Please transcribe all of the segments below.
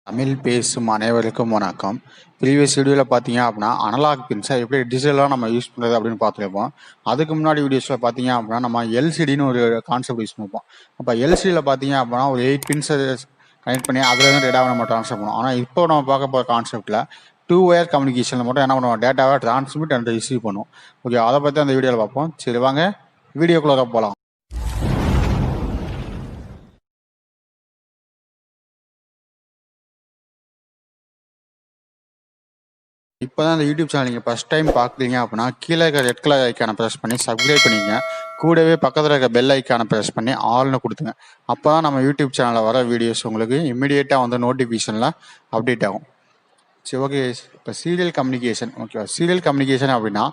தமிழ் பேசும் அனைவருக்கும் வணக்கம். ப்ரீவியஸ் வீடியோவில் பார்த்தீங்க அப்படின்னா அனலாக் பின்ஸை எப்படி டிஜிட்டலாக நம்ம யூஸ் பண்ணுறது அப்படின்னு பார்த்துருப்போம். அதுக்கு முன்னாடி வீடியோஸில் பார்த்தீங்க அப்படின்னா நம்ம எல்சிடின்னு ஒரு கான்செப்ட் யூஸ் பண்ணிப்போம். அப்போ எல்சிடியில் பார்த்தீங்க அப்படின்னா ஒரு 8 பின்ஸை கனெக்ட் பண்ணி அதில் இருந்து டேட்டாவை நம்ம ட்ரான்ஸ்ஃபர் பண்ணுவோம். ஆனால் இப்போ நம்ம பார்க்க போகிற கான்செப்ட்டில் 2 ஒயர் கம்யூனிகேஷனில் மட்டும் என்ன பண்ணுவோம், டேட்டாவை ட்ரான்ஸ்மிட் அண்ட் ரிசீவ் பண்ணுவோம். ஓகே, அதை பற்றி அந்த வீடியோவில் பார்ப்போம். சரி வாங்க வீடியோக்குள்ளே போகலாம். இப்போ தான் இந்த யூடியூப் சேனல் நீங்கள் ஃபஸ்ட் டைம் பார்க்குறீங்க அப்படின்னா கீழே இருக்க ரெட் கலர் ஐக்கானை ப்ரெஸ் பண்ணி சப்ஸ்கிரைப் பண்ணிங்க. கூடவே பக்கத்தில் இருக்க பெல் ஐக்கானை ப்ரெஸ் பண்ணி ஆல்னு கொடுத்துங்க. அப்போ தான் நம்ம யூடியூப் சேனலில் வர வீடியோஸ் உங்களுக்கு இமீடியட்டாக வந்து நோட்டிஃபிகேஷனில் அப்டேட் ஆகும். சரி ஓகே, இப்போ சீரியல் கம்யூனிகேஷன். ஓகேவா, சீரியல் கம்யூனிகேஷன் அப்படின்னா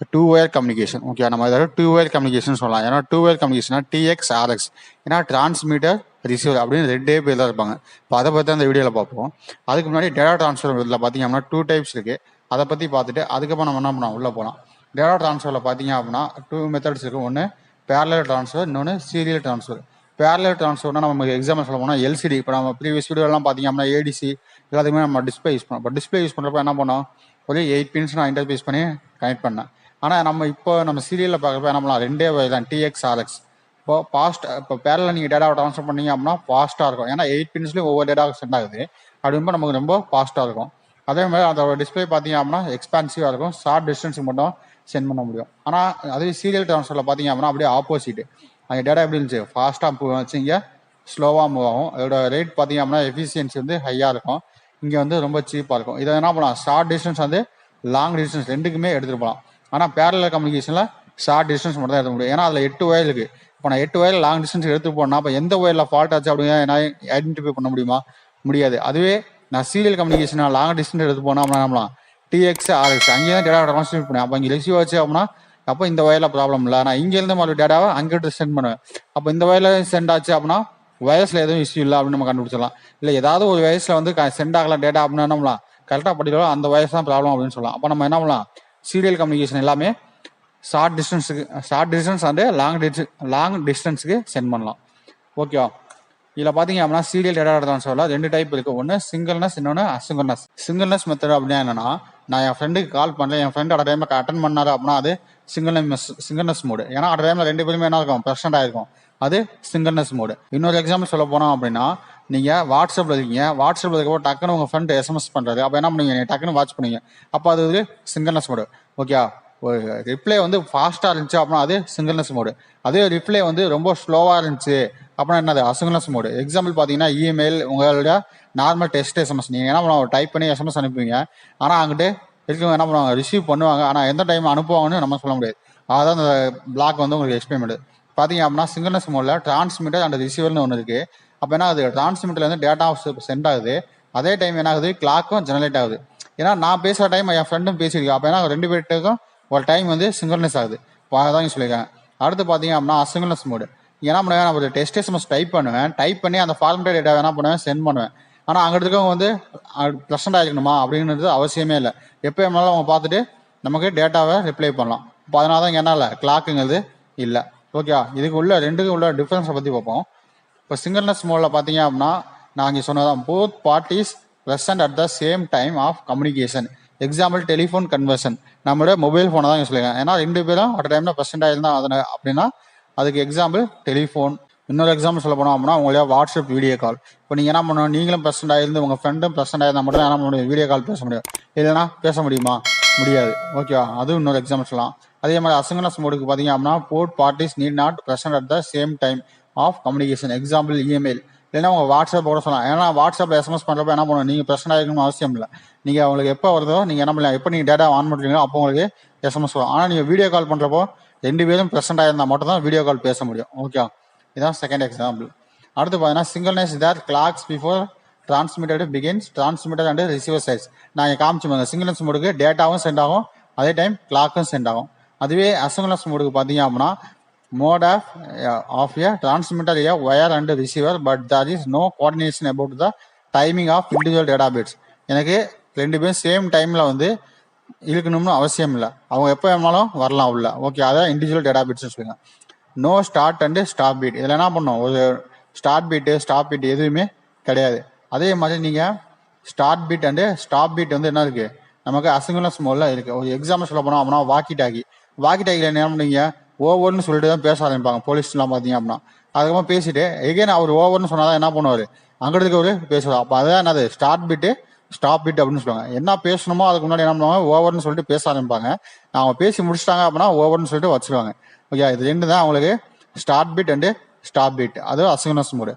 2 ஒயர் கம்யூனிகேஷன். ஓகே, நம்ம ஏதாவது 2 ஒயர் கம்யூனிகேஷன் சொல்லலாம். ஏன்னா 2 ஒயர் கம்யூனிகேஷனா டிஎக்ஸ் ஆர்எக்ஸ், ஏன்னா டிரான்ஸ்மீட்டர் ரிசீவர் அப்படின்னு 2 பேர் தான் இருப்பாங்க. இப்போ அதை பற்றி அந்த வீடியோவில் பார்ப்போம். அதுக்கு முன்னாடி டேட்டா ட்ரான்ஸ்ஃபர் இதில் பார்த்தீங்க அப்படின்னா 2 டைப்ஸ் இருக்குது. அதை பற்றி பார்த்துட்டு அதுக்கப்புறம் நம்ம என்ன பண்ணலாம், உள்ளே போகலாம். டேட்டா ட்ரான்ஸ்ஃபரில் பார்த்தீங்க அப்படின்னா 2 மெத்தட்ஸ் இருக்குது. ஒன்று பேரலல் ட்ரான்ஸ்ஃபர், இன்னொன்று சீரியல் ட்ரான்ஸ்ஃபர். பேரலல் ட்ரான்ஸ்ஃபர்னா நம்ம எக்ஸாம்பிள் சொல்ல போனால் எல்சிடி. இப்போ நம்ம ப்ரீவியஸ் வீடியோலாம் பார்த்தீங்க அப்படின்னா ஏடிசி எல்லாத்துக்குமே நம்ம டிஸ்பிளே யூஸ் பண்ணோம். இப்போ டிஸ்பிளே யூஸ் பண்ணுறப்ப என்ன பண்ணோம், ஒரு 8 பின்ஸ் நான் இன்டர்ஃபேஸ் பண்ணி கனெக்ட் பண்ணேன். ஆனால் நம்ம சீரியலில் பார்க்குறப்ப என்ன பண்ணலாம், 2 வயது தான், டிஎக்ஸ் ஆர்எக்ஸ். இப்போ பேரலில் நீங்கள் டேட்டாவை ட்ரான்ஸ்ஃபர் பண்ணீங்க அப்படின்னா ஃபாஸ்ட்டாக இருக்கும். ஏன்னா 8 பின்ஸ்லேயும் ஒவ்வொரு டேட்டாவுக்கு சென்ட் ஆகுது. அப்படிங்கும்போது நமக்கு ரொம்ப ஃபாஸ்ட்டாக இருக்கும். அதே மாதிரி அதோட டிஸ்பிளே பார்த்தீங்க அப்படின்னா எக்ஸ்பான்சிவாக இருக்கும். ஷார்ட் டிஸ்டன்ஸுக்கு மட்டும் சென்ட் பண்ண முடியும். ஆனால் அதே சீரியல் ட்ரான்ஸ்ஃபரில் பார்த்தீங்க அப்படின்னா அப்படியே ஆப்போசிட். அங்கே டேட்டா எப்படி இருந்துச்சு, ஃபாஸ்ட்டாக வச்சு இங்கே ஸ்லோவாக மூவ் ஆகும். அதோட ரேட் பார்த்தீங்க அப்படின்னா எஃபிஷியன்சி வந்து ஹையாக இருக்கும். இங்கே வந்து ரொம்ப சீப்பாக இருக்கும். இதை என்ன பண்ணலாம், ஷார்ட் டிஸ்டன்ஸ் வந்து லாங் டிஸ்டன்ஸ் ரெண்டுக்குமே எடுத்துகிட்டு போகலாம். ஆனால் பேரலல் கம்யூனிகேஷனில் ஷார்ட் டிஸ்டன்ஸ் மட்டும் தான் எடுக்க முடியும். ஏன்னா அதில் 8 ஒயர் இருக்குது. இப்போ நான் 8 ஒயர் லாங் டிஸ்டன்ஸ் எடுத்து போனால் அப்போ எந்த ஒயரில் ஃபால்ட் ஆச்சு அப்படிங்க நான் ஐடென்டிஃபை பண்ண முடியுமா, முடியாது. அதுவே நான் சீரியல் கம்யூனிகேஷன் லாங் டிஸ்டன்ஸ் எடுத்து போனால் அப்படின்னா நம்மளாம் டிஎக்ஸ் ஆர்எக்ஸ் அங்கேயே தான் டேட்டா ட்ரான்ஸ்மிட் பண்ணேன். அப்போ இங்கே ரிசீவ் ஆச்சு அப்படின்னா அப்போ இந்த வயரில் ப்ராப்ளம் இல்லை. நான் இங்கேருந்து மறுபடியும் டேட்டாவை அங்கிட்டு சென்ட் பண்ணுவேன். அப்போ இந்த வயரில் சென்ட் ஆச்சு அப்படின்னா வயசில் எதுவும் இஷ்யூ இல்லை அப்படின்னு நம்ம கண்டுபிடிச்சிடலாம். இல்லை ஏதாவது ஒரு வயசில் வந்து சென்ட் ஆகலாம் டேட்டா அப்படின்னா நம்மளாம் கரெக்டாக படிக்கலாம், அந்த வயசு தான் ப்ராப்ளம் அப்படின்னு சொல்லலாம். அப்போ நம்ம என்ன பண்ணலாம், சீரியல் கம்யூனிகேஷன் எல்லாமே ஷார்ட் டிஸ்டன்ஸ் அண்டு லாங் டிஸ்டன்ஸுக்கு சென்ட் பண்ணலாம். ஓகேவா, இதில் பார்த்தீங்க அப்படின்னா சீரியல் டேட்டா ட்ரான்ஸ்ஃபரில் 2 டைப் இருக்குது. ஒன்று சிங்கிள்னஸ், இன்னொன்று அசிங்கிள்னஸ். சிங்கிள்னஸ் மெத்தட் அப்படின்னா என்னன்னா, நான் என் ஃப்ரெண்டுக்கு கால் பண்ணுறேன், என் ஃப்ரெண்ட் அட் டைமில் அட்டன் பண்ணாரு அப்படின்னா அது சிங்கிள்னஸ் மோடு. ஏன்னா அட் டைமில் 2 பேருமே என்ன இருக்கும், ப்ரெசென்ட் ஆகிருக்கும், அது சிங்கிள்னஸ் மோடு. இன்னொரு எக்ஸாம்பிள் சொல்ல போனோம் அப்படின்னா, நீங்கள் வாட்ஸ்அப்பில் இருக்கீங்க, வாட்ஸ்அப்பில் இருக்கப்போ டக்குன்னு உங்கள் ஃப்ரெண்ட் எஸ்எம்எஸ் பண்ணுறாரு. அப்போ என்ன பண்ணுவீங்க, நீங்கள் டக்குன்னு வாட்ச் பண்ணுவீங்க. அப்போ அது ஒரு சிங்கிள்னஸ் மோடு. ஓகே, ஒரு ரிப்ளை வந்து ஃபாஸ்ட்டாக இருந்துச்சு அப்படின்னா அது சிங்கிள்னஸ் மோடு. அதே ரிப்ளை வந்து ரொம்ப ஸ்லோவாக இருந்துச்சு அப்படின்னா என்னது, அசிங்கிள்னஸ் மோடு. எக்ஸாம்பிள் பார்த்தீங்கன்னா இமெயில், உங்களோட நார்மல் டெஸ்ட் எஸ்எம்எஸ் நீங்கள் என்ன பண்ணுவாங்க, டைப் பண்ணி எஸ்எம்எஸ் அனுப்புவீங்க. ஆனால் அங்கிட்டு இருக்கவங்க என்ன பண்ணுவாங்க, ரிசீவ் பண்ணுவாங்க. ஆனால் எந்த டைம் அனுப்புவாங்கன்னு நம்ம சொல்ல முடியாது. அதான் அந்த பிளாக் வந்து உங்களுக்கு எக்ஸ்பிளைன் பண்ணுது. பார்த்தீங்க அப்படின்னா சிங்கிள்னஸ் மோடில் டிரான்ஸ்மிட்டர் அண்ட் ரிசீவர்னு ஒன்று இருக்குது. அப்போ என்ன ஆகுது, டிரான்ஸ்மிட்டர்லேருந்து டேட்டா சென்ட் ஆகுது. அதே டைம் என்ன ஆகுது, கிளாக்கும் ஜெனரேட் ஆகுது. ஏன்னா நான் பேசுகிற டைம் என் ஃப்ரெண்டும் பேசியிருக்கேன். அப்போ என்ன 2 பேர்ட்டுக்கும் ஒரு டைம் வந்து சிங்கிள்னஸ் ஆகுது. அதான் சொல்லியிருக்காங்க. அடுத்து பார்த்தீங்க அப்படின்னா அசிங்கிள்னஸ் மோடு. என்ன பண்ணுவேன், நான் ஒரு டெஸ்ட் எஸ்எம்எஸ் டைப் பண்ணுவேன். டைப் பண்ணி அந்த ஃபார்மேட் டேட்டா என்ன பண்ணுவேன், சென்ட் பண்ணுவேன். ஆனால் அங்கே இருக்கவங்க வந்து ப்ரெசென்ட் ஆகிருக்கணுமா அப்படின்றது அவசியமே இல்லை. எப்போ வேணாலும் அவங்க பார்த்துட்டு நமக்கு டேட்டாவை ரிப்ளை பண்ணலாம். இப்போ அதனால தான் இங்கே என்ன இல்லை, கிளாக்குங்கிறது இல்லை. ஓகே, இதுக்கு உள்ள 2க்கும் உள்ள டிஃப்ரென்ஸை பற்றி பார்ப்போம். இப்போ சிங்கிள்னஸ் மோடில் பார்த்தீங்க அப்படின்னா நான் இங்கே சொன்னதான், both parties present at the same time of communication. Example telephone conversion, நம்மளோட மொபைல் ஃபோனை தான் சொல்லுவேன். ஏன்னா 2 பேரும் அட் டைமில் ப்ரெசென்ட் ஆகிருந்தா அதனால் அப்படின்னா அதுக்கு எக்ஸாம்பிள் டெலிஃபோன். இன்னொரு எக்ஸாம்பிள் சொல்ல போனோம் அப்படின்னா உங்களோட வாட்ஸ்அப் வீடியோ கால். இப்போ நீங்கள் என்ன பண்ணணும், நீங்களும் ப்ரெசென்ட் ஆகிருந்து உங்கள் ஃப்ரெண்டும் ப்ரெசென்ட் ஆகிருந்தால் மட்டும் தான் என்ன பண்ண முடியும், வீடியோ கால் பேச முடியும். இல்லைனா பேச முடியுமா, முடியாது. ஓகேவா, அதுவும் இன்னொரு எக்ஸாம்பிள் சொல்லலாம். அதே மாதிரி அசிங்கிள்னஸ் மோடுக்கு பார்த்தீங்க அப்படின்னா both parties need not present at the same time of communication. Example email, இல்லைன்னா உங்கள் வாட்ஸ்அப் கூட சொல்லலாம். ஏன்னா வாட்ஸ்அப்பில் எஸ்எம்எஸ் பண்ணுறப்ப என்ன பண்ணணும், நீங்கள் ப்ரெசென்ட் ஆகிருக்கணும்னு அவசியம் இல்லை. நீங்கள் அவங்களுக்கு எப்போ வருதோ நீங்கள் என்ன பண்ணலாம், எப்போ நீங்கள் டேட்டா ஆன் பண்ணுறீங்களோ அப்போ உங்களுக்கு எஸ்எம்எஸ் வரும். ஆனால் நீங்கள் வீடியோ கால் பண்ணுறப்போ 2 பேரும் ப்ரெசென்ட் ஆகிருந்தால் மட்டும் தான் வீடியோ கால் பேச முடியும். ஓகே, இதுதான் செகண்ட் எக்ஸாம்பிள். அடுத்து பார்த்தீங்கன்னா synchronise their clocks before transmitted begins transmitter and receiver sides. நான் இங்கே காமிச்சுப்பாங்க, சிங்கிள்னஸ் மோடுக்கு டேட்டாவும் சென்ட் ஆகும், அதே டைம் கிளாக்கும் சென்ட் ஆகும். அதுவே அசிங்கிள்னஸ் மோடுக்கு பார்த்தீங்க அப்படின்னா mode of a transmitter a wire and receiver but there is no coordination about the timing of individual data bits. எனக்கு 2 பேரும் சேம் டைமில் வந்து இருக்கணும்னு அவசியம் இல்லை, அவங்க எப்போ வேணாலும் வரலாம் உள்ள. ஓகே, அதான் இண்டிவிஜுவல் டேட்டா பிட்ஸ்னு சொல்லுங்க. No start and stop bit, இதில் என்ன பண்ணோம், ஒரு ஸ்டார்ட் பீட்டு ஸ்டாப் பீட் எதுவுமே கிடையாது. அதே மாதிரி நீங்கள் start bit and stop bit வந்து என்ன இருக்குது நமக்கு அசிங்குலஸ் மோடில் இருக்குது. ஒரு எக்ஸாம்பிள் சொல்ல போனோம் அப்படின்னா வாக்கி டாக்கியில் என்ன பண்ணுவீங்க ஓவர்னு சொல்லிட்டு தான் பேச ஆரம்பிப்பாங்க போலீஸ்லாம் பார்த்தீங்க அப்படின்னா. அதுக்கப்புறம் பேசிட்டு எகைன் அவர் ஓவர்னு சொன்னால் என்ன பண்ணுவார் அங்கிட்டு ஒரு பேசுவார். அப்போ அதான் என்னது ஸ்டார்ட் பிட்டு ஸ்டாப் பிட் அப்படின்னு சொல்லுவாங்க. என்ன பேசணுமோ அதுக்கு முன்னாடி என்ன பண்ணுவாங்க ஓவர்னு சொல்லிட்டு பேச ஆரம்பிப்பாங்க. அவங்க பேசி முடிச்சிட்டாங்க அப்படின்னா ஓவர்னு சொல்லிட்டு வச்சுருவாங்க. ஓகே, இது ரெண்டு தான் அவங்களுக்கு start bit and stop bit. அது அசிங்குலஸ் மோடு.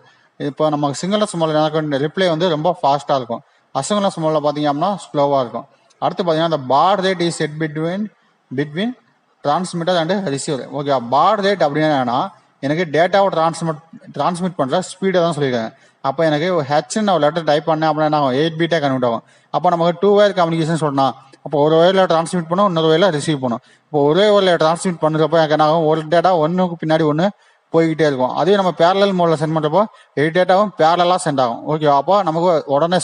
இப்போ நமக்கு சிங்குலஸ் மோடில் எனக்கு ரிப்ளை வந்து ரொம்ப ஃபாஸ்ட்டாக இருக்கும். அசிங்குலஸ் மோடில் பார்த்தீங்க அப்படின்னா ஸ்லோவாக இருக்கும். அடுத்து பார்த்தீங்கன்னா இந்த baud rate is set between transmitter and receiver. Okay, baud rate அப்படின்னா எனக்கு டேட்டாவை டிரான்ஸ்மிட் பண்ணுற ஸ்பீடை தான் சொல்லியிருக்காங்க. அப்போ எனக்கு ஹெச்ன்னு ஒரு லெட்டர் டைப் பண்ணேன் அப்படின்னா 8 பீட்டாக கன்வெர்ட் ஆகும். அப்போ நமக்கு 2 வயர் கம்யூனிகேஷன் சொல்லலாம். அப்போ ஒரு வயரில் டிரான்ஸ்மிட் பண்ணும், இன்னொரு வயரில் ரிசீவ் பண்ணும். இப்போ ஒரே வயரில் டிரான்ஸ்மிட் பண்ணுறப்போ எனக்கு என்ன ஆகும், ஒரு டேட்டா ஒன்றுக்கு பின்னாடி ஒன்று போய்கிட்டே இருக்கும். அதே நம்ம பேரலல் மோடில் சென்ட் பண்ணுறப்போ 8 டேட்டாவும் பேரலாக சென்ட் ஆகும். ஓகே, அப்போ நமக்கு உடனே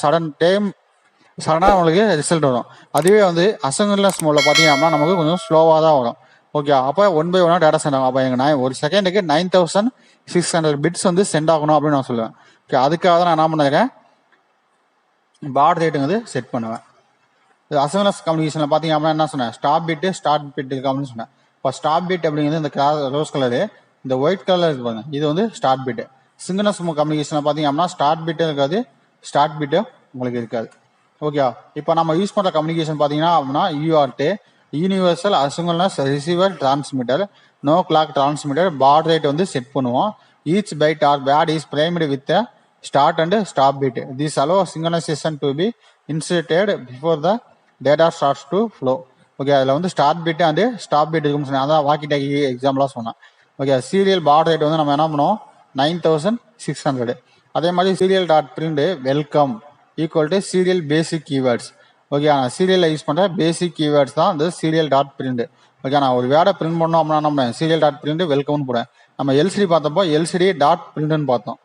சடனாக நம்மளுக்கு ரிசல்ட் வரும். அதுவே வந்து அசிங்குலஸ் மோடில் பார்த்தீங்க அப்படின்னா நமக்கு கொஞ்சம் ஸ்லோவாக தான் வரும். ஓகே, அப்போ 1 by 1 டேட்டா சென்ட் ஆகும். அப்போ எங்கள் ஒரு செகண்டுக்கு 9600 பிட்ஸ் வந்து சென்ட் ஆகணும் அப்படின்னு நான் சொல்லுவேன். ஓகே, அதுக்காக தான் நான் என்ன பண்ணிருக்கேன் பார் ரேட்டுங்கிறது செட் பண்ணுவேன். இது அசிங்குலஸ் கம்யூனிகேஷனில் பார்த்தீங்க அப்படின்னா என்ன சொன்னேன் ஸ்டாப் பிட்டு ஸ்டார்ட் பிட் இருக்கு அப்படின்னு சொன்னேன். இப்போ ஸ்டாப் பிட் அப்படிங்கிறது இந்த ரோஸ் கலரு, இந்த ஒயிட் கலர் இருக்கு பாருங்க, இது வந்து ஸ்டார்ட் பிட்டு. சிங்குலஸ் கம்யூனிகேஷனில் பார்த்தீங்க அப்படின்னா ஸ்டார்ட் பிட்டு இருக்காது, ஸ்டார்ட் பிட்டு உங்களுக்கு இருக்காது. ஓகே, இப்போ நம்ம யூஸ் பண்ணுற கம்யூனிகேஷன் பார்த்தீங்கன்னா அப்படின்னா UART universal asynchronous receiver transmitter no clock transmitter baud rate வந்து செட் பண்ணுவோம். Each byte or bit is framed with start and stop bit. This allow synchronisation to be inserted before the data starts to flow. Okay, அதில் வந்து start bit and stop bit இருக்குன்னு சொன்னேன். அதான் walkie talkie எக்ஸாம்பிளாக சொன்னேன். Okay, serial பார் rate வந்து நம்ம என்ன பண்ணுவோம் 9600. அதே மாதிரி serial dot print welcome equal to serial basic keywords. Okay, நான் சீரியலில் யூஸ் பண்ணுற பேசிக் கீவேர்ட்ஸ் தான் இந்த சீரியல் டாட் பிரிண்ட். ஓகே, நான் ஒரு வேர்டை பிரிண்ட் பண்ணோம் அப்படின்னா நம்ம சீரியல் டாட் பிரிண்ட் வெல்கம்னு போடுவேன். நம்ம எல்சிடி பார்த்தப்போ எல்சிடி டாட் பிரிண்ட்னு பார்த்தோம்.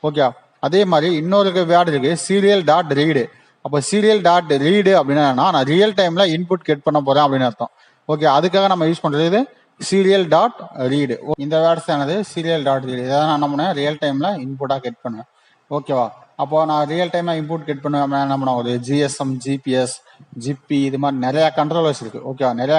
ஓகே, அதே மாதிரி இன்னொரு வேர்டு இருக்குது சீரியல் டாட் ரீடு. அப்போ சீரியல் டாட் ரீடு அப்படின்னா நான் ரியல் டைமில் இன்புட் கெட் பண்ண போகிறேன் அப்படின்னு அர்த்தம். ஓகே, அதுக்காக நம்ம யூஸ் பண்ணுறது சீரியல் டாட் ரீடு. இந்த வேர்ட்ஸ் ஆனது சீரியல் டாட் ரீடு. இதை நான் என்ன பண்ணேன் ரியல் டைமில் இன்புட்டாக கெட் பண்ணுவேன். ஓகேவா, அப்போ நான் ரியல் டைமாக இன்புட் கெட் பண்ணுவேன் அப்படின்னா என்ன பண்ணுவோம் ஒரு ஜிஎஸ்எம் ஜிபிஎஸ் ஜிபி இது மாதிரி நிறையா கண்ட்ரோலர்ஸ் இருக்குது. ஓகேவா, நிறையா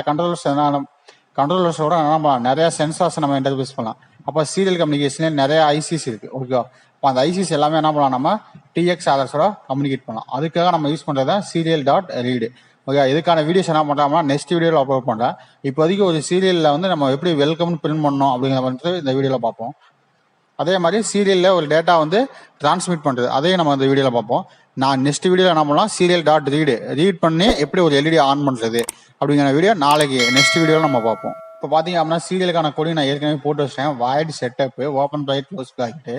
கண்ட்ரோலர்ஸோட நம்ம நிறையா சென்சார்ஸ் நம்ம இன்டர்ஃபேஸ் பண்ணலாம். அப்போ சீரியல் கம்யூனிகேஷன்லேயே நிறையா ஐசிஸ் இருக்குது. ஓகேவா, இப்போ அந்த ஐசிஸ் எல்லாமே என்ன பண்ணலாம் நம்ம டிஎக்ஸ் ஆதர்ஸோட கம்யூனிகேட் பண்ணலாம். அதுக்காக நம்ம யூஸ் பண்ணுறது சீரியல் டாட் ரீடு. ஓகே, இதுக்கான வீடியோஸ் என்ன பண்ணுறோம்னா நெக்ஸ்ட் வீடியோவில் அப்லோட் பண்ணுறேன். இப்போதைக்கு ஒரு சீரியலில் வந்து நம்ம எப்படி வெல்கம்னு பிரிண்ட் பண்ணணும் அப்படிங்கிற வந்து இந்த வீடியோவில் பார்ப்போம். அதே மாதிரி சீரியலில் ஒரு டேட்டா வந்து டிரான்ஸ்மிட் பண்ணுறது அதையும் நம்ம இந்த வீடியோவில் பார்ப்போம். நான் நெக்ஸ்ட் வீடியோவில் என்ன பண்ணலாம் சீரியல் டாட் ரீட் பண்ணி எப்படி ஒரு எல்இடி ஆன் பண்ணுறது அப்படிங்கிற வீடியோ நாளைக்கு நெக்ஸ்ட் வீடியோவில் நம்ம பார்ப்போம். இப்போ பார்த்தீங்க அப்படின்னா சீரியலுக்கான கோடி நான் ஏற்கனவே போட்டு வச்சிட்டேன். Void setup open bracket close bracket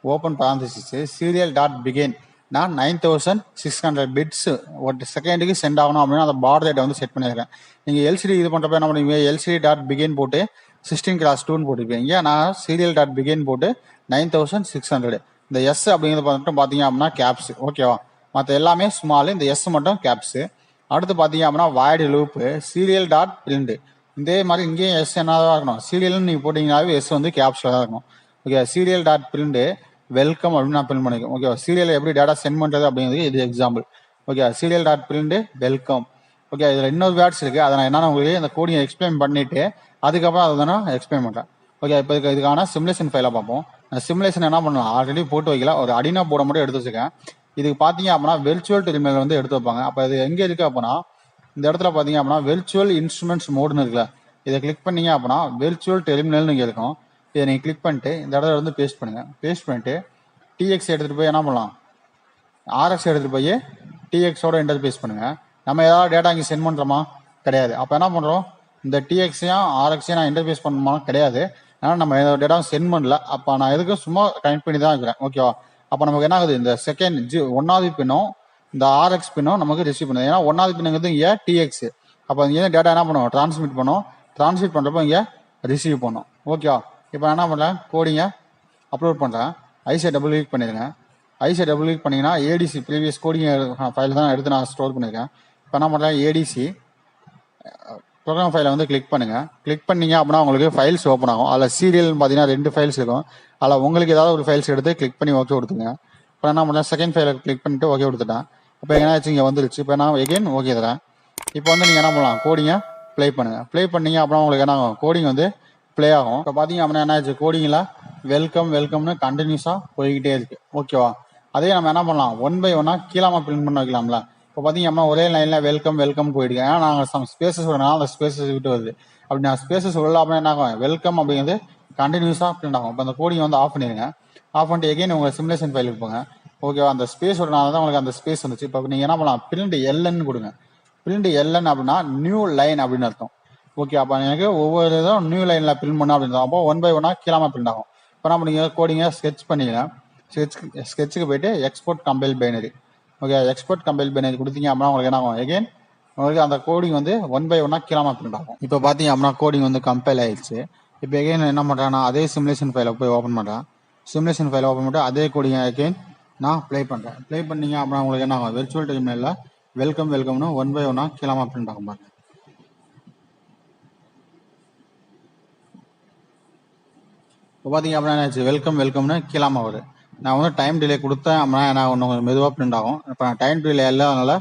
open parenthesis serial dot begin நான் 9600 பிட்ஸ் ஒரு செகண்டுக்கு சென்ட் ஆகணும் அப்படின்னா அந்த பார் ரேட்டை வந்து செட் பண்ணியிருக்கேன். நீங்கள் எல்சிடி இது பண்ணுறப்ப என்ன பண்ணுவீங்க எல்சிடி டாட் பிகின் போட்டு 16x2 போட்டுருப்பீங்க. நான் சீரியல் டாட் பிகின் போட்டு 9600. இந்த எஸ் அப்படிங்கிறது மட்டும் பார்த்தீங்க அப்படின்னா கேப்ஸ். ஓகேவா, மற்ற எல்லாமே ஸ்மால், இந்த எஸ் மட்டும் கேப்ஸு. அடுத்து பார்த்தீங்க அப்படின்னா void loop serial dot print. இதே மாதிரி இங்கேயும் எஸ் என்னதான் இருக்கணும் சீரியல்னு நீங்கள் போட்டிங்கனாவே எஸ் வந்து கேப்ஸில் தான் இருக்கணும். Okay, serial dot print welcome அப்படின்னு நான் பிரிண்ட் பண்ணிக்கேன். ஓகே, சீரியல் எப்படி டேட்டா சென்ட் பண்ணுறது அப்படிங்கிறது இது example. Okay, serial dot print welcome. Okay, இதில் இன்னொரு வேர்ட்ஸ் இருக்குது. அதை நான் என்னென்ன உங்களுக்கு இந்த கோடியை எக்ஸ்பிளைன் பண்ணிவிட்டு அதுக்கப்புறம் அதை நான் எக்ஸ்பிளைன் பண்ணுறேன். ஓகே, இப்போ இதுக்கான சிமுலேஷன் ஃபைலை பார்ப்போம். சிமுலேஷன் என்ன பண்ணலாம் ஆல்ரெடி போட்டு வைக்கல, ஒரு அடினோ போர்டை மட்டும் எடுத்து வச்சுக்கேன். இதுக்கு பார்த்தீங்க அப்படின்னா வெர்ச்சுவல் டெர்மினல் வந்து எடுத்து வைப்பாங்க. அப்போ இது எங்கே இருக்குது அப்படின்னா இந்த இடத்துல பார்த்தீங்க அப்படின்னா வெர்ச்சுவல் இன்ஸ்ட்ருமெண்ட்ஸ் மோடுன்னு இருக்குல்ல, இதை கிளிக் பண்ணீங்க அப்படின்னா வெர்ச்சுவல் டெர்மினல்னு இங்கே இருக்கும். இதை நீங்கள் கிளிக் பண்ணிட்டு இந்த இடத்துல வந்து பேஸ்ட் பண்ணுங்கள். பேஸ்ட் பண்ணிட்டு டிஎக்ஸ் எடுத்துகிட்டு போய் என்ன பண்ணலாம் ஆர்எக்ஸ் எடுத்துகிட்டு போய் டிஎக்ஸோட இன்டர்ஃபேஸ் பண்ணுங்கள். நம்ம ஏதாவது டேட்டா இங்கே சென்ட் பண்ணுறோமா கிடையாது. அப்போ என்ன பண்ணுறோம் இந்த டிஎக்ஸையும் ஆர்எக்ஸையும் நான் இன்டர்ஃபேஸ் பண்ணணுமா கிடையாது. ஆனால் நம்ம ஏதாவது டேட்டா சென்ட் பண்ணல. அப்போ நான் எதுக்கும் சும்மா கனெக்ட் பண்ணி தான் இருக்கிறேன். ஓகேவா, அப்போ நமக்கு என்ன ஆகுது இந்த செகண்ட் 1வது பின்னும் இந்த ஆர்எக்ஸ் பின்னும் நமக்கு ரிசீவ் பண்ணுது. ஏன்னா 1வது பின்னுங்கிறது இங்கே டிஎக்ஸ். அப்போ இங்கே டேட்டா என்ன பண்ணுவோம் ட்ரான்ஸ்மிட் பண்ணுறப்போ இங்கே ரிசீவ் பண்ணோம். ஓகேவா, இப்போ என்ன பண்ணுறேன் கோடிங்க அப்லோட் பண்ணுறேன். ஐசியை டபுள் கிளிக் பண்ணிடுங்க. ஐசியை டபுள் கிளிக் பண்ணிங்கன்னா ஏடிசி ப்ரீவியஸ் கோடிங் ஃபைல் தான் எடுத்து நான் ஸ்டோர் பண்ணியிருக்கேன். இப்போ என்ன பண்ணுறேன் ஏடிசி ப்ரோக்ராம் ஃபைலை வந்து கிளிக் பண்ணுங்கள். கிளிக் பண்ணிங்க அப்படின்னா உங்களுக்கு ஃபைல்ஸ் ஓப்பன் ஆகும். அதில் சீரியல்னு பார்த்தீங்கன்னா 2 ஃபைல்ஸ் இருக்கும். அதில் உங்களுக்கு ஏதாவது ஒரு ஃபைல்ஸ் எடுத்து கிளிக் பண்ணி ஓகே கொடுத்துங்க. இப்போ என்ன பண்ணுறேன் செகண்ட் ஃபைலை கிளிக் பண்ணிவிட்டு ஓகே கொடுத்துட்டேன். இப்போ என்னாச்சு இங்கே வந்துருச்சு. இப்போ நான் எகெயின் ஓகே தரேன். இப்போ வந்து நீங்கள் என்ன பண்ணலாம், கோடிங்கை ப்ளே பண்ணுங்கள். ப்ளே பண்ணீங்க அப்படின்னா உங்களுக்கு என்ன ஆகும், கோடிங் வந்து ப்ளே ஆகும். இப்போ பார்த்தீங்க அப்படின்னா என்னாச்சு, கோடிங்கில் வெல்கம்னு கண்டினியூஸாக போய்கிட்டே இருக்குது. ஓகேவா? அதே நம்ம என்ன பண்ணலாம், 1 by 1 கீழாமல் பிரிண்ட் பண்ண வைக்கலாம்ல. இப்போ பார்த்தீங்க அப்படின்னா ஒரே லைனில் வெல்கம் போயிடுங்க. ஏன்னா நாங்கள் சம் ஸ்பேசஸ் விடனால அந்த ஸ்பேசஸ் விட்டு வருது. அப்படி நான் ஸ்பேசஸ் விடல அப்படின்னா என்ன ஆகும், வெல்கம் அப்படிங்கிறது கண்டினியூஸாக பிரிண்ட் ஆகும். இப்போ அந்த கோடிங் வந்து ஆஃப் பண்ணிடுங்க. ஆஃப் பண்ணிட்டு எகைன் உங்கள் சிமுலேஷன் ஃபைலுக்கு போங்க. ஓகேவா? அந்த ஸ்பேஸ் விடனால தான் உங்களுக்கு அந்த ஸ்பேஸ் வந்துச்சு. இப்போ நீங்கள் என்ன பண்ணலாம், பிரிண்ட் எல்என்னு கொடுங்க. பிரிண்ட் எல்என் அப்படின்னா நியூ லைன் அப்படின்னு அர்த்தம். ஓகே, அப்போ எனக்கு ஒவ்வொரு இதுவும் நியூ லைனில் பிரிண்ட் பண்ண அப்படின்னு அப்போ 1 by 1 கீழாமல் பிரிண்ட் ஆகும். இப்போ நம்ம நீங்கள் கோடிங்கை ஸ்கெட்ச் பண்ணிக்கலாம். ஸ்கெட்சுக்கு போயிட்டு export compile binary. Okay, export compile binary கொடுத்தீங்க அப்படின்னா உங்களுக்கு என்ன ஆகும், எகைன் உங்களுக்கு அந்த கோடிங் வந்து 1 by 1 கீழாமல் பிரிண்ட் ஆகும். இப்போ பார்த்தீங்க அப்படின்னா கோடிங் வந்து கம்பைல் ஆயிடுச்சு. இப்போ எகைன் என்ன பண்ணுறேன்னா அதே சிமுலேஷன் ஃபைலை போய் ஓப்பன் பண்ணுறேன். சிமுலேஷன் ஃபைலை ஓப்பன் பண்ணிட்டு அதே கோடிங்கை எகைன் நான் ப்ளே பண்ணுறேன். ப்ளே பண்ணீங்க அப்படின்னா உங்களுக்கு என்ன ஆகும், விர்ச்சுவல் டெர்மினலில் வெல்கம்னு 1 by 1 கீழாமல் பிரிண்ட் ஆகும் பாருங்க. இப்போ பார்த்தீங்க அப்படின்னா என்னாச்சு, வெல்கம்னு கீழாமல் வரும். நான் வந்து டைம் டிலே கொடுத்தேன் அப்படின்னா நான் ஒன்று கொஞ்சம் மெதுவாக பிரிண்ட் ஆகும். இப்போ நான் டைம் டிலே இல்லாதனால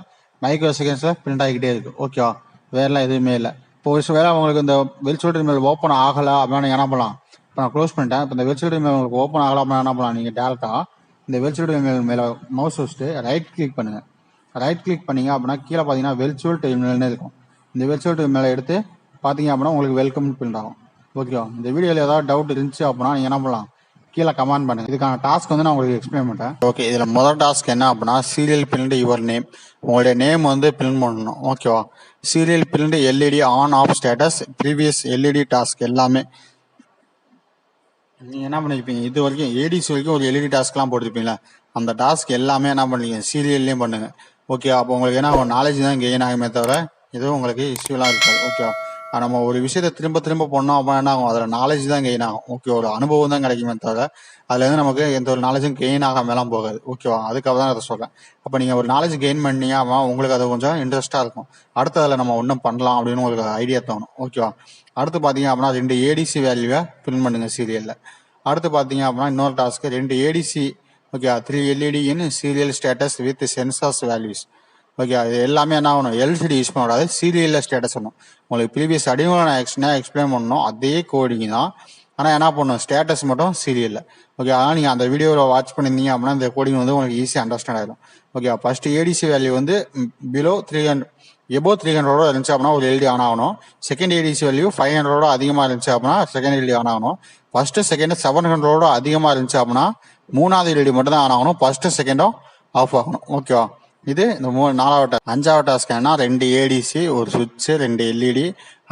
மைக்ரோ செகண்ட்ஸில் பிரிண்ட் ஆகிக்கிட்டே இருக்குது. ஓகேவா? வேறெல்லாம் எதுவுமே இல்லை. இப்போ ஒரு வேளை உங்களுக்கு இந்த விர்ச்சுவல் டெர்மினல் ஓப்பன் ஆகலை அப்படின்னா நீங்கள் என்ன பண்ணலாம், இப்போ நான் க்ளோஸ் பண்ணிட்டேன். இப்போ இந்த விர்ச்சுவல் டெர்மினல் உங்களுக்கு ஓப்பன் ஆகலை அப்படின்னா என்ன பண்ணலாம், நீங்கள் டேரெக்டாக இந்த விர்ச்சுவல் டெர்மினல் மேலே மவுஸ் வச்சுட்டு ரைட் கிளிக் பண்ணுங்கள். ரைட் கிளிக் பண்ணீங்க அப்படின்னா கீழே பார்த்தீங்கன்னா விர்ச்சுவல் டெர்மினல்னு இருக்கும். இந்த விர்ச்சுவல் டெர்மினலை எடுத்து பார்த்தீங்க அப்படின்னா உங்களுக்கு வெல்கம்னு பிரிண்ட் ஆகும். ஓகேவா? இந்த வீடியோவில் ஏதாவது டவுட் இருந்துச்சு அப்படின்னா நீங்கள் என்ன பண்ணலாம், கீழே கமெண்ட் பண்ணுங்க. இதுக்கான டாஸ்க் வந்து நான் உங்களுக்கு எக்ஸ்பிளைன் பண்ணுறேன். ஓகே, இதில் முதல் டாஸ்க் என்ன அப்படின்னா சீரியல் பிரிண்ட் யுவர் நேம். உங்களுடைய நேம் வந்து பிரிண்ட் பண்ணணும். ஓகேவா? Serial print LED on off status previous LED task எல்லாமே நீங்கள் என்ன பண்ணிருப்பீங்க, இது வரைக்கும் ஏடிசி வரைக்கும் ஒரு எல்இடி டாஸ்க்லாம் போட்டிருப்பீங்களா, அந்த டாஸ்க் எல்லாமே என்ன பண்ணுறீங்க சீரியல்லையும் பண்ணுங்க. ஓகே, அப்போ உங்களுக்கு என்ன ஒரு நாலேஜ் தான் கெயின் ஆகுமே தவிர எதுவும் உங்களுக்கு இஷ்யூலாம் இருக்காது. ஓகேவா? நம்ம ஒரு விஷயத்தை திரும்ப பண்ணோம் அப்படின்னா என்ன ஆகும், அதில் நாலேஜ் தான் கெயின் ஆகும். ஓகே, ஒரு அனுபவம் தான் கிடைக்குமே தவிர அதுலேருந்து நமக்கு எந்த ஒரு நாலேஜும் கெயின் ஆகாமலாம் போகாது. ஓகேவா? அதுக்காக தான் அதை சொல்கிறேன். அப்போ நீங்கள் ஒரு நாலேஜ் கெயின் பண்ணீங்க அப்படின்னா உங்களுக்கு அது கொஞ்சம் இன்ட்ரெஸ்ட்டாக இருக்கும். அடுத்து அதில் நம்ம ஒன்றும் பண்ணலாம் அப்படின்னு உங்களுக்கு ஐடியா தோணும். ஓகேவா? அடுத்து பார்த்தீங்க அப்படின்னா 2 ஏடிசி வேல்யூவை பிரிண்ட் பண்ணுங்க சீரியலில். அடுத்து பார்த்தீங்க அப்படின்னா இன்னொரு task 2 ADC. Okay, 3 LED in serial status with sensors values. Okay, அது எல்லாமே என்ன ஆகணும், எல்சிடி யூஸ் பண்ணக்கூடாது, சீரியலில் ஸ்டேட்டஸ் பண்ணணும். உங்களுக்கு ப்ரீவியஸ் அடிமோ நான் எக்ஸ்பிளைன் பண்ணணும், அதே கோடிங் தான். ஆனால் என்ன பண்ணணும், ஸ்டேட்டஸ் மட்டும் சீரியலில். ஓகே, அதனால் நீங்கள் அந்த வீடியோவில் வாட்ச் பண்ணியிருந்தீங்க அப்படின்னா இந்த கோடிங் வந்து உங்களுக்கு ஈஸியாக அண்டர்ஸ்டாண்ட் ஆகிடும். ஓகே, ஃபர்ஸ்ட் ஏடிசி வேல்யூ வந்து பிலோ 300 எபோ 300 இருந்துச்சு அப்படின்னா ஒரு எல்இடி ஆன் ஆகணும். செகண்ட் ஏடிசி வேல்யூ 500 அதிகமாக இருந்துச்சு அப்படின்னா செகண்ட் எல்இடி ஆன் ஆகணும். ஃபர்ஸ்ட் செகண்ட் 700 அதிகமாக இருந்துச்சு அப்படின்னா மூணாவது எல்இடி மட்டும் தான் ஆன் ஆகணும். ஃபர்ஸ்ட் செகண்டும் ஆஃப் ஆகணும். ஓகேவா? இது இந்த 4வது 5வது டாஸ்க் என்ன, 2 ஏடிசி, ஒரு சுவிட்ச், 2 LED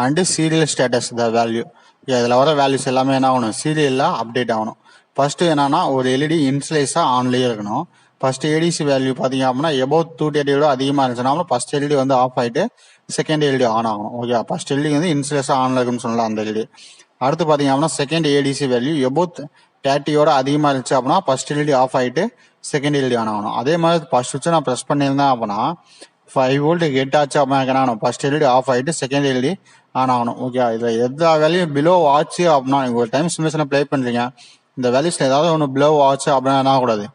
and serial status the value. இதில் வர வேல்யூஸ் எல்லாமே என்ன ஆகணும், சீரியலில் அப்டேட் ஆகணும். ஃபர்ஸ்ட் என்னன்னா ஒரு எல்இடி இன்ஸ்லைஸாக ஆன்லேயே இருக்கணும். ஃபர்ஸ்ட் ஏடிசி வேல்யூ பார்த்தீங்க அப்படின்னா எபோவ் 230 அதிகமாக இருந்துச்சுன்னா ஃபர்ஸ்ட் எல்இடி வந்து ஆஃப் ஆகிட்டு செகண்ட் எல்இடி ஆன் ஆகணும். ஓகே, ஃபர்ஸ்ட் எல்இடி வந்து இன்ஸ்லைஸாக ஆன்ல இருக்குன்னு சொல்லலாம் அந்த எல்இடி. அடுத்து பார்த்தீங்க அப்படின்னா செகண்ட் ஏடிசி வேல்யூ எபோவ் 30 அதிகமாக இருந்துச்சு அப்படின்னா ஃபர்ஸ்ட் எல்இடி ஆஃப் ஆகிட்டு செகண்ட் எல்இடி ஆன் ஆகணும். அதே மாதிரி ஃபர்ஸ்ட் சுவிட்சை நான் ப்ரெஸ் பண்ணியிருந்தேன் அப்படின்னா 5 வோல்ட் கெட் ஆச்சு அப்படின்னா என்ன ஆகணும், ஃபர்ஸ்ட் எல்இடி ஆஃப் ஆகிட்டு செகண்ட் எல்இடி ஆன் ஆகணும். ஓகே, இதில் எந்த வேல்யூம் பிலோ ஆச்சு அப்படின்னா நீங்கள் ஒரு டைம் சிமுலேஷனை ப்ளே பண்ணுறீங்க, இந்த வேல்யூஸில் ஏதாவது ஒன்று பிலோ ஆச்சு அப்படின்னா என்ன ஆகக்கூடாது,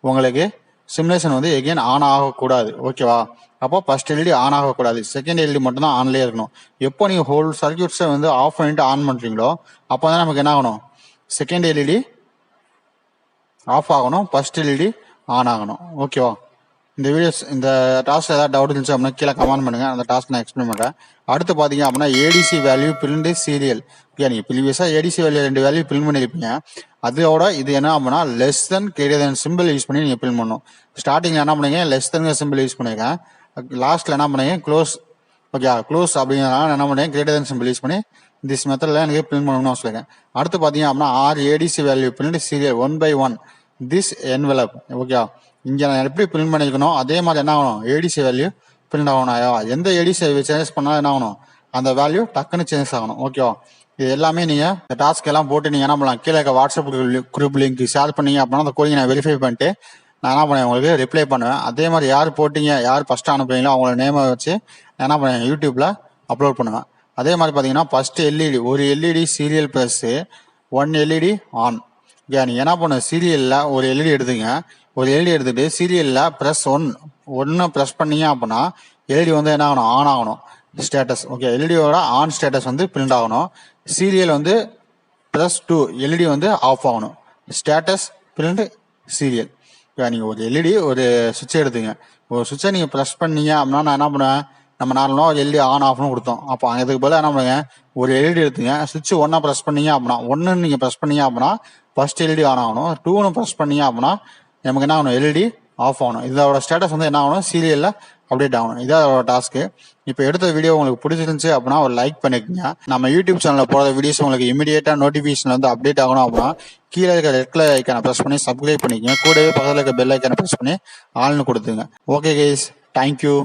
உங்களுக்கு சிமுலேஷன் வந்து எகெயின் ஆன் ஆகக்கூடாது. ஓகேவா? அப்போ ஃபர்ஸ்ட் எல்இடி ஆன் ஆகக்கூடாது, செகண்ட் எல்இடி மட்டும் தான் ஆன்லேயே இருக்கணும். எப்போ நீங்கள் ஹோல் சர்க்யூட்ஸை வந்து ஆஃப் பண்ணிட்டு ஆன் பண்ணுறீங்களோ அப்போ தான் நமக்கு என்ன ஆகணும், செகண்ட் எல்இடி ஆஃப் ஆகணும், ஃபர்ஸ்ட் எல்இடி ஆன் ஆகணும். ஓகேவா? இந்த வீடியோஸ் இந்த டாஸ்க் ஏதாவது டவுட் இருந்துச்சு அப்படின்னா கீழே கமெண்ட் பண்ணுங்க, அந்த டாஸ்க் நான் எக்ஸ்பிளைன் பண்ணுறேன். அடுத்து பார்த்தீங்க அப்படின்னா ADC value print serial. Okay, நீங்கள் ப்ரீவியஸாக ஏடிசி வேல்யூ 2 வேல்யூ பிரிண்ட் பண்ணியிருப்பீங்க, அதோட இது என்ன அப்படின்னா less than greater than simple use பண்ணி நீங்கள் பிரிண்ட் பண்ணணும். ஸ்டார்டிங்கில் என்ன பண்ணுங்க, லெஸ் தென் சிம்பிள் யூஸ் பண்ணியிருக்கேன். லாஸ்ட்டில் என்ன பண்ணுங்க, க்ளோஸ். ஓகே, க்ளோஸ் அப்படிங்கிறனால என்ன பண்ணுங்க, கிரேட்டர் தென் சிம்பிள் யூஸ் பண்ணி திஸ் மெத்தடில் எனக்கு பிரிண்ட் பண்ணணும்னு சொல்லியிருக்கேன். அடுத்து பார்த்தீங்க அப்படின்னா 6 ADC value print serial 1 by 1 this envelope. Okay, இங்கே நான் எப்படி பிரிண்ட் பண்ணியிருக்கணும் அதே மாதிரி என்ன ஆகணும், ஏடிசி வேல்யூ பிரிண்ட் ஆகணும். எந்த ஏடிசி சேஞ்ச் பண்ணாலும் என்ன ஆகணும், அந்த வேல்யூ டக்குன்னு சேஞ்ச் ஆகணும். ஓகேவா? இது எல்லாமே நீங்கள் இந்த டாஸ்க் எல்லாம் போட்டு நீங்கள் என்ன பண்ணலாம், கீழே வாட்ஸ்அப் குரூப் லிங்க் ஷேர் பண்ணீங்க அப்படின்னா அந்த கோடிங்கை நான் வெரிஃபை பண்ணிட்டு நான் என்ன பண்ணுவேன், உங்களுக்கு ரிப்ளை பண்ணுவேன். அதே மாதிரி யார் போட்டிங்க, யார் ஃபஸ்ட்டு அனுப்புறீங்களோ அவங்களோட நேமை வச்சு நான் என்ன பண்ணுவேன், யூடியூப்பில் அப்லோட் பண்ணுவேன். அதே மாதிரி பார்த்தீங்கன்னா ஃபஸ்ட்டு எல்இடி, ஒரு LED serial plus 1 LED on. Okay, நீங்கள் என்ன பண்ணுங்க, சீரியலில் ஒரு எல்இடி எடுத்துங்க, ஒரு எல்இடி எடுத்துகிட்டு சீரியலில் +1 1 ப்ரெஸ் பண்ணீங்க அப்படின்னா எல்இடி வந்து என்ன ஆகணும், ஆன் ஆகணும். ஸ்டேட்டஸ் ஓகே, எல்இடியோட ஆன் ஸ்டேட்டஸ் வந்து பிரிண்ட் ஆகணும். சீரியல் வந்து +2 எல்இடி வந்து ஆஃப் ஆகணும். Status print serial. நீங்கள் ஒரு எல்இடி ஒரு சுவிட்சை எடுத்துங்க. ஒரு சுவிட்சை நீங்கள் ப்ரெஸ் பண்ணீங்க அப்படின்னா நான் என்ன பண்ணுவேன், நம்ம நார்மலாக ஒரு எல்இடி ஆன் ஆஃப்னு கொடுத்தோம். அப்போ அதுக்கு பதிலாக என்ன பண்ணுங்க, ஒரு எல்இடி எடுத்துங்க. சுவிட்ச் 1 ப்ரெஸ் பண்ணீங்க அப்படின்னா 1 நீங்கள் ப்ரெஸ் பண்ணீங்க அப்படின்னா ஃபர்ஸ்ட் எல்இடி ஆன் ஆகணும். 2 ப்ரெஸ் பண்ணீங்க அப்படின்னா நமக்கு என்ன ஆகணும், எல்இடி ஆஃப் ஆகணும். இதோட ஸ்டேட்டஸ் வந்து என்ன ஆகணும், சீரியலில் அப்டேட் ஆகணும். இதான் அதோட டாஸ்க்கு. இப்போ எடுத்த வீடியோ உங்களுக்கு பிடிச்சிருந்துச்சு அப்படின்னா ஒரு லைக் பண்ணிக்கோங்க. நம்ம யூடியூப் சேனலில் போகிற வீடியோஸ் உங்களுக்கு இமீடியட்டாக நோட்டிஃபிகேஷன் வந்து அப்டேட் ஆகணும் அப்படின்னா கீழே இருக்கிற ரெட் கலர் ஐக்கானை ப்ரெஸ் பண்ணி சப்ஸ்கிரைப் பண்ணிக்கோங்க. கூடவே பக்கத்தில் இருக்க பெல் ஐக்கானை ப்ரெஸ் பண்ணி ஆல்னு கொடுத்துங்க. Okay guys, thank you.